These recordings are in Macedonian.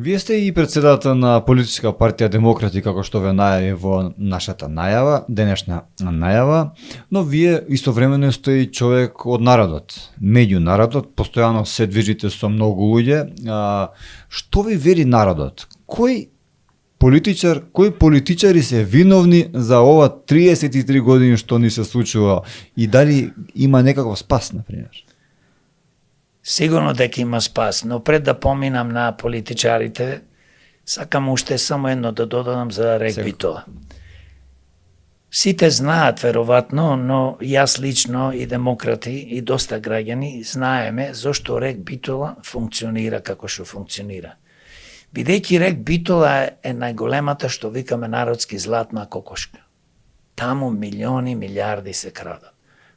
Вие сте и председател на политичка партија Демократи, како што ве најави во нашата најава, денешна најава, но вие истовремено сте и човек од народот, меѓу народот, постојано се движите со многу луѓе. Што ви вери народот? Кои политичари се виновни за ова 33 години што ни се случува и дали има некаков спас, например? Сигурно дека има спас, но пред да поминам на политичарите, сакам уште само едно да додадам за Рек Битола. Сите знаат веројатно, но јас лично и демократи и доста граѓани знаеме зошто Рек Битола функционира како што функционира. Бидејќи Рек Битола е најголемата, што викаме народски, златна кокошка. Таму милиони, милиарди се крадат.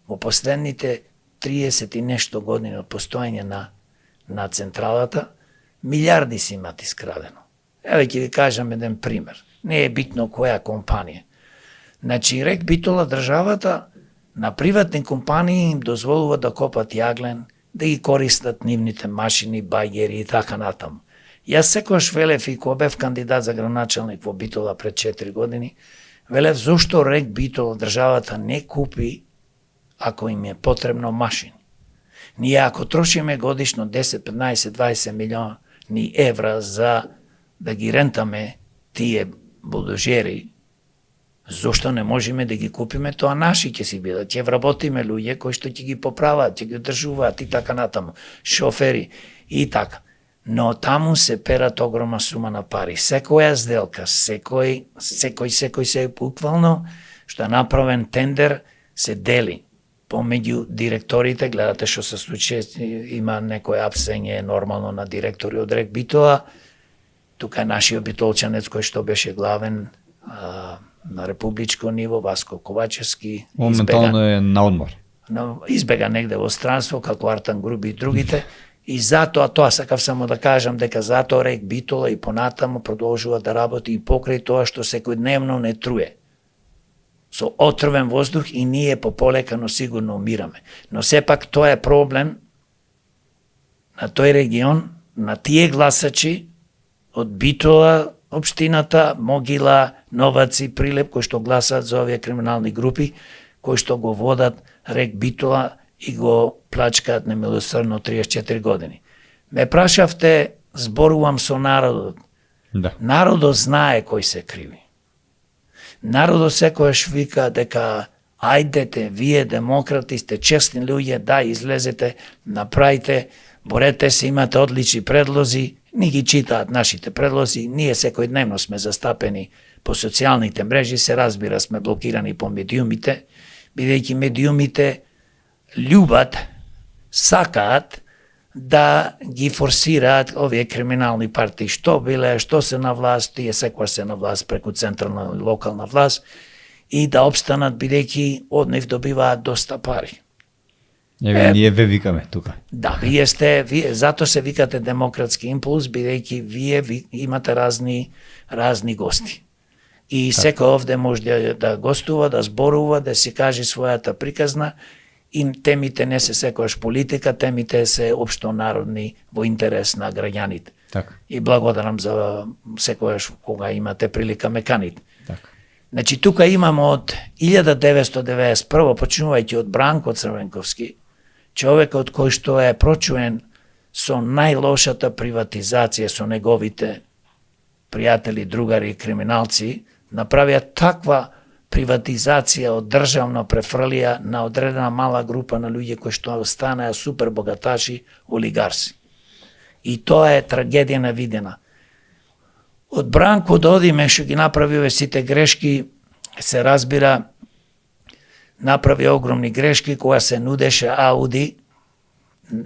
Во последните 30 и нешто години од постоење на централата, милиарди си имат искрадено. Еве ќе ви кажам еден пример. Не е битно која компанија. Значи, Рек Битола државата на приватни компании им дозволува да копат јаглен, да ги користат нивните машини, бајгери и така натаму. Јас секогаш велев и кога бев кандидат за градоначалник во Битола пред 4 години, велев зошто Рек Битола државата не купи ако им е потребно машини. Ние ако трошиме годишно 10, 15, 20 милиони евра за да ги рентаме тие булдожери, зошто не можеме да ги купиме, тоа наши ќе си бидат. Ќе вработиме луѓе кои што ќе ги поправаат, ќе ги одржуваат и така натаму, шофери и така. Но таму се перат огромна сума на пари. Секоја сделка, секој се буквално што е направен тендер се дели помеѓу директорите. Гледате што се случи, има некој апсење нормално на директори од Рек Битола. Тука е нашиот битолчанец кој што беше главен на републичко ниво, Васко Ковачевски. Моментално е на одмор. Избега негде во странство, како Артан Груби и другите. И затоа, тоа сакав само да кажам, дека затоа Рек Битола и понатаму продолжува да работи и покрај тоа што секојдневно не труе со отровен воздух и ние пополека, но сигурно умираме. Но сепак тоа е проблем на тој регион, на тие гласачи од Битола, општината, Могила, Новаци, Прилеп, кои што гласаат за овие криминални групи, кои што го водат Рек Битола и го плачкаат немилосрдно 34 години. Ме прашавте, зборувам со народот. Да. Народот знае кој се криви. Народот секојаш вика дека ајдете, вие демократи сте честни луѓе, да, излезете, направите, борете се, имате одлични предлози, ни ги читаат нашите предлози, ние секојдневно сме застапени по социјалните мрежи, се разбира сме блокирани по медиумите, бидејќи медиумите љубат, сакаат да ги форсираат овие криминални партии, што биле, што се на власт, тие секоја се на власт преку централна и локална власт, и да обстанат бидејќи од нив добиваат доста пари. Ние ве викаме тука. Да, вие затоа се викате Демократски импулс, бидејќи вие имате разни гости. И секој овде може да гостува, да зборува, да си каже својата приказна, и темите не се секојаш политика, темите се општо народни во интерес на граѓаните. Така. И благодарам за секојаш кога имате прилика ме каните. Така. Значи, тука имаме од 1991, почнувајќи од Бранко Црвенковски, човекот кој што е прочуен со најлошата приватизација со неговите пријатели, другари и криминалци, направија таква приватизација од државна префрлија на одредена мала група на луѓе кои што станаа супер богаташи, олигарси. И тоа е трагедија навидена. Од Бранко да одиме што ги направи овие сите грешки, се разбира, направи огромни грешки кога се нудеше Ауди,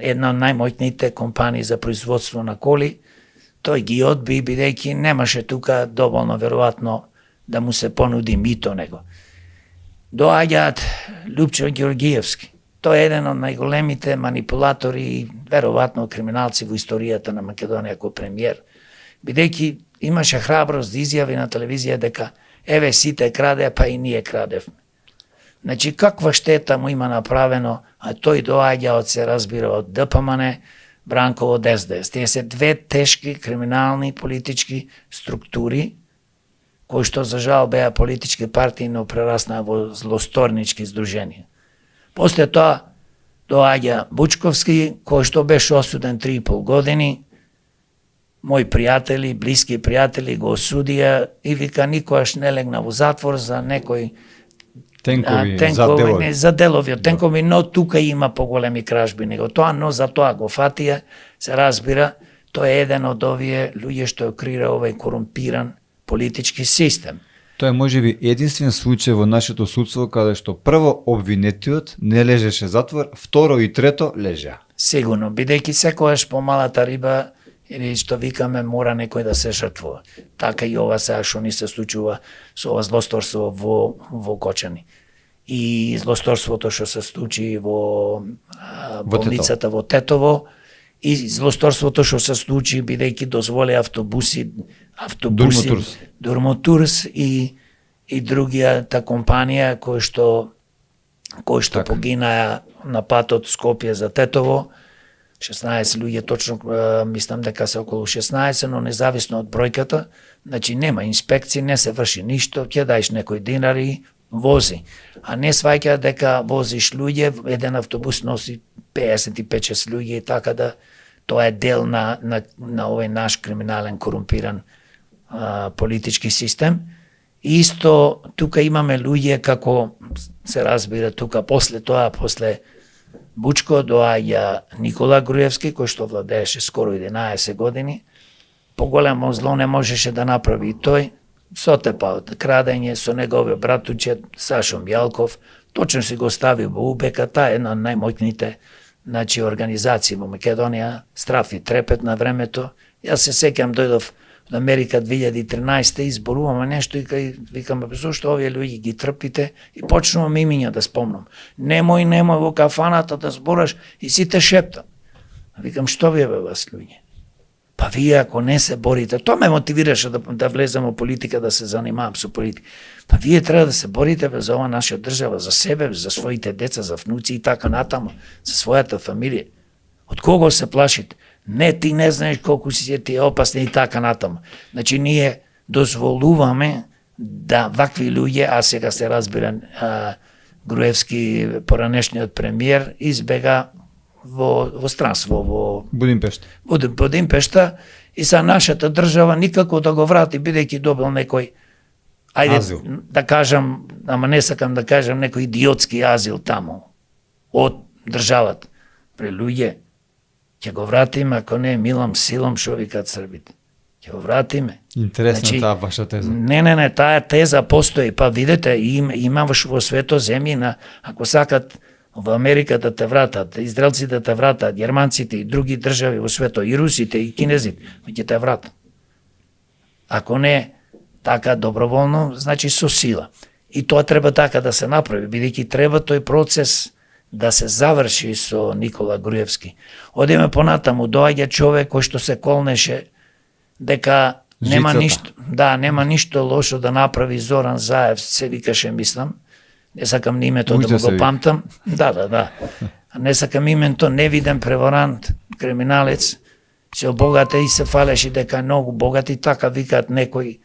една од најмоćните компании за производство на коли, тој ги одби бидејќи немаше тука доволно веројатно да му се понуди мито него. Доаѓаат Лупчо Ѓоргиевски. Тој е еден од најголемите манипулатори и веројатно криминалци во историјата на Македонија како премиер. Бидејќи имаше храброст да изјави на телевизија дека еве сите краде, па и ние крадевме. Значи, каква штета му има направено, а тој доаѓа од се разбира од ДПМН, Бранко од СДС. Тие се две тешки криминални политички структури кои што за жал беа политички партии, но прераснаа во злосторнички здруженија. После тоа доаѓа Бучковски, кој што беше осуден 3,5 години. Мои пријатели, блиски пријатели го осудија и вика никогаш не легна во затвор за некој Тенкови, за делови. не, за делови од тенкови, но тука има поголеми кражби него тоа, но за тоа го фатија, се разбира, тој е еден од овие луѓе што креира овој корумпиран политички систем. Тоа е можеби единствен случај во нашето судство каде што прво обвинетиот не лежеше затвор, второ и трето лежа. Сигурно, бидејќи секогаш помалата риба или што викаме мора некој да се жртвува. Така и ова сега што ни се случува со ова злосторство во Кочани. И злосторството што се случи во болницата во Тетово и злосторството што се случи бидејќи дозволи автобуси Дурмотурс и другијата компанија кои што Така. погинаа на патот Скопје за Тетово. 16 луѓе, точно мислам дека се околу 16, но независно од бројката, значи нема инспекции, не се врши ништо, ќе даеш некој динар и вози. А не сваќа дека возиш луѓе, еден автобус носи 55-6 луѓе и така да тоа е дел на овој наш криминален корумпиран политички систем. И исто тука имаме луѓе како се разбира тука после Бучко доаѓа Никола Груевски, кој што владееше скоро 11 години. Поголемо зло не можеше да направи и тој. Сотепа од крадење со неговиот братуче Сашо Мјалков, точно си го стави во УБК, таа е една од најмоќните организации во Македонија, Страф и трепет на времето. Јас се сеќам, дојдов од Америка 2013 изборуваме нешто и викаме зошто овие луѓе ги трпите и почнувам имиња да спомнам. Немој во кафаната да збораш и сите шептам. Викам што вие бе вас луѓе? Па вие ако не се борите, тоа ме мотивираше да влезам во политика, да се занимавам со политика. Па вие треба да се борите за ова наша држава, за себе, за своите деца, за внуци и така натаму, за својата фамилија. Од кого се плашите? Не, ти не знаеш колку си ти опасни и така натаму. Значи, ние дозволуваме да вакви луѓе, а сега се разбира Груевски, поранешниот премиер, избега во странство, во Будимпешта и са нашата држава никако да го врати, бидејќи добил некој, азил. Да кажам, ама не сакам да кажам, некој идиотски азил таму, од државата. Пре луѓе, ќе го вратиме, ако не милом силом, шо викаат србите. Ќе го вратиме. Интересна таа ваша теза. Не, таа теза постои. Па видете, има во свето земји, ако сакат во Америка да те вратат, израелци да те вратат, германците и други држави во свето, и русите, и кинезите, ќе те вратат. Ако не така доброволно, значи со сила. И тоа треба така да се направи, бидејќи треба тој процес да се заврши со Никола Груевски. Одиме понатаму, доаѓа човек кој што се колнеше дека нема нема ништо лошо да направи Зоран Заев, се викаше, мислам. Не сакам ни името да го памтам. Да. Не сакам името, невиден преварант, криминалец, се обогате и се фалеше дека многу богати, така викаат некои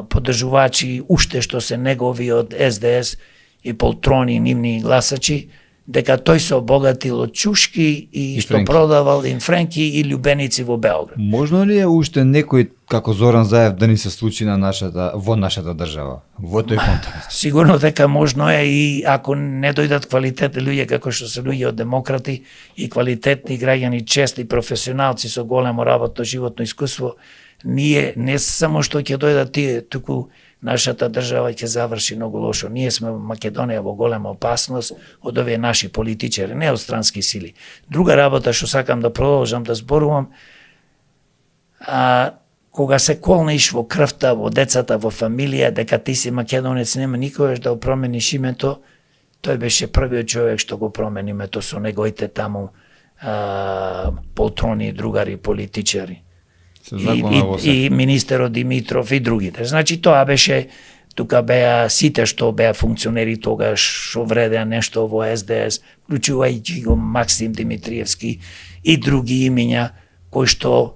поддржувачи, уште што се негови од СДС и полтрони нивни гласачи, дека тој се обогатил од чушки и што продавал им френки и љубеници во Београд. Можно ли е уште некој како Зоран Заев да ни се случи во нашата држава, во тој контекст? Сигурно дека можно е и ако не дојдат квалитетни луѓе како што се луѓе од демократи и квалитетни граѓани, честни професионалци со големо работно животно искуство, ние не само што ќе дојдат тие, туку нашата држава ќе заврши многу лошо. Ние сме во Македонија во голема опасност од овие наши политичари, не од странски сили. Друга работа што сакам да продолжам да зборувам, кога се колниш во крвта, во децата, во фамилија, дека ти си македонец, нема никогаш да го промениш името, тој беше првиот човек што го промени името со неговите таму полтрони, другари, политичари. И министерот Димитров и другите. Значи тоа беше, тука беа сите што беа функционери тогаш, што вредеа нешто во СДС, вклучувајќи го Максим Димитриевски и други имиња кои што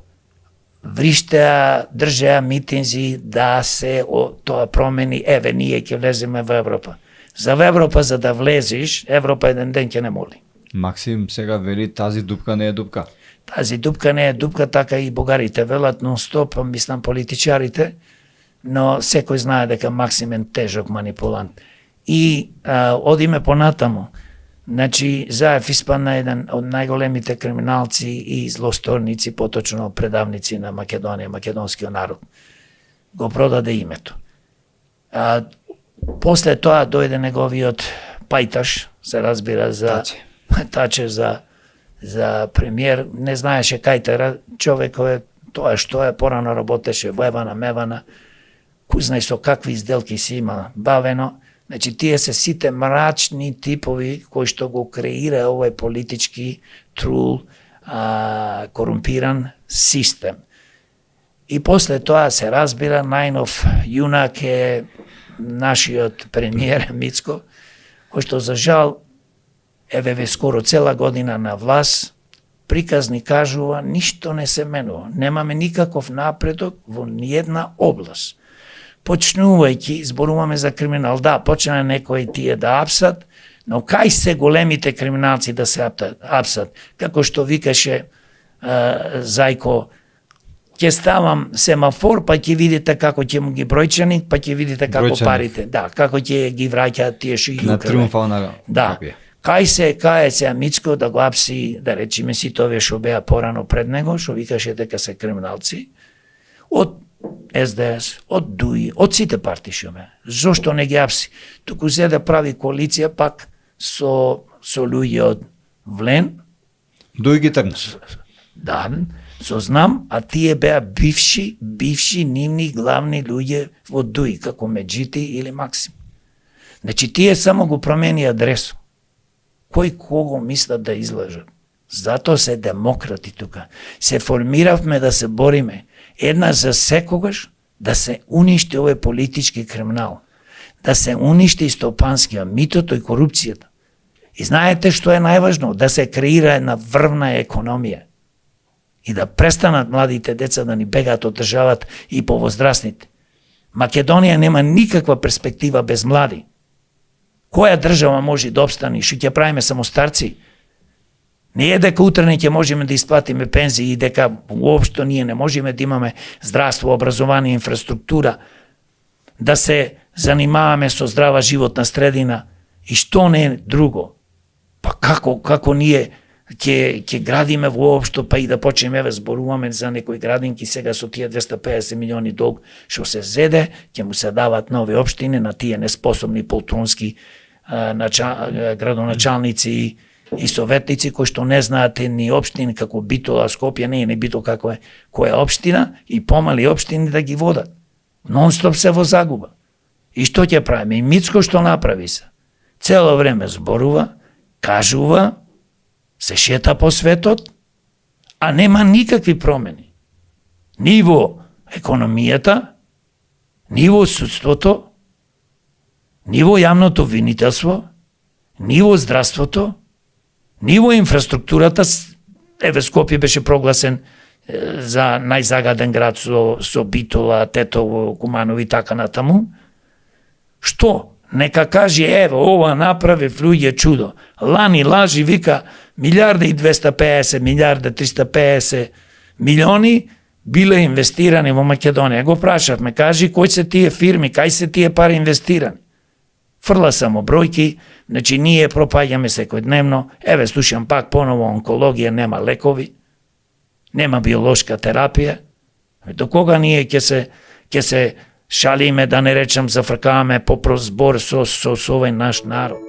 вриштеа, држеа митинзи да се тоа промени, еве ние ќе влеземе во Европа. За Европа за да влезеш, Европа еден ден ќе не моли. Максим сега вели тази дупка не е дупка. Тази дупка не е дупка, така и богарите велат нон-стоп, мислам политичарите, но секој знае дека Максим е тежок манипулант. И одиме понатаму. Значи, Заев испадна еден од најголемите криминалци и злосторници, поточно предавници на Македонија, македонскиот народ. Го продаде името. После тоа дојде неговиот пајташ, се разбира за Таче за премиер, не знаеше кај човекот е тоа што е, порано работеше во Евана Мевана, кој знае со какви изделки си има бавено. Значи, тие се сите мрачни типови кои што го креира овој политички трул, корумпиран систем. И после тоа се разбира, најнов јунак е нашиот премиер Мицко, кој што за жал, еве скоро цела година на власт, приказни кажува, ништо не се менува. Немаме никаков напредок во ниедна област. Почнувајќи, зборуваме за криминал, да, почна некои тие да апсат, но кај се големите криминалци да се апсат? Како што викаше Зајко, ќе ставам семафор, па ќе видите како ќе му ги бројчани, па ќе видите како парите, да, како ќе ги враќаат тие шијукаве. На триумфална да. Кај се Мицко да го апси, да речеме сите овие што беа порано пред него, што викаше дека се криминалци, од СДС, од ДУИ, од сите партии што беа. Зошто не ги апси? Туку зе да прави коалиција пак со луѓе од Влен. Дуи ги тргнаш. Да, со знам, а тие беа бивши нивни главни луѓе во ДУИ, како Меджити или Максим. Значи, тие само го промени адресо. Кој кого мислат да излажат? Затоа се демократи тука. Се формиравме да се бориме. Една за секогаш да се уништи овој политички криминал. Да се уништи стопанскија, митото и корупцијата. И знаете што е најважно? Да се креира една врвна економија. И да престанат младите деца да ни бегаат од државата и повозрасните. Македонија нема никаква перспектива без млади. Која држава може да обстани? Што ќе правиме само старци? Не е дека утре не ќе можеме да исплатиме пензии и дека уопшто ние не можеме да имаме здравство, образование, инфраструктура, да се занимаваме со здрава животна средина и што не е друго. Па како ние ќе градиме воопшто, па и да почнеме зборуваме за некои градинки сега со тие 250 милиони долг што се зеде, ќе му се дават нови општини на тие неспособни полтрунски градоначалници и советници кои што не знаат ни општини како Битола, Скопје, не Битола како е, која општина и помали општини да ги водат. Нон-стоп се во загуба. И што ќе правиме? И Мицко што направи се? Цело време зборува, кажува, се шета по светот, а нема никакви промени. Ни во економијата, ни во судството, ни во јавното обвинителство, ни во здравството, ни во инфраструктурата. Еве Скопје беше прогласен за најзагаден град со Битола, Тетово, Куманово и така натаму. Што? Нека каже, ево, ова направи луѓе чудо. Лани лажи, вика, 1.250 милиарда 350 милиони биле инвестирани во Македонија. Го прашавме, кажи, кои се тие фирми, кај се тие пари инвестирани? Фрла само бројки, значи ние пропаѓаме секојдневно, еве слушам пак поново онкологија, нема лекови, нема биолошка терапија. До кога ние ќе се шалиме, да не речам зафркаваме по прозбор со овој наш народ?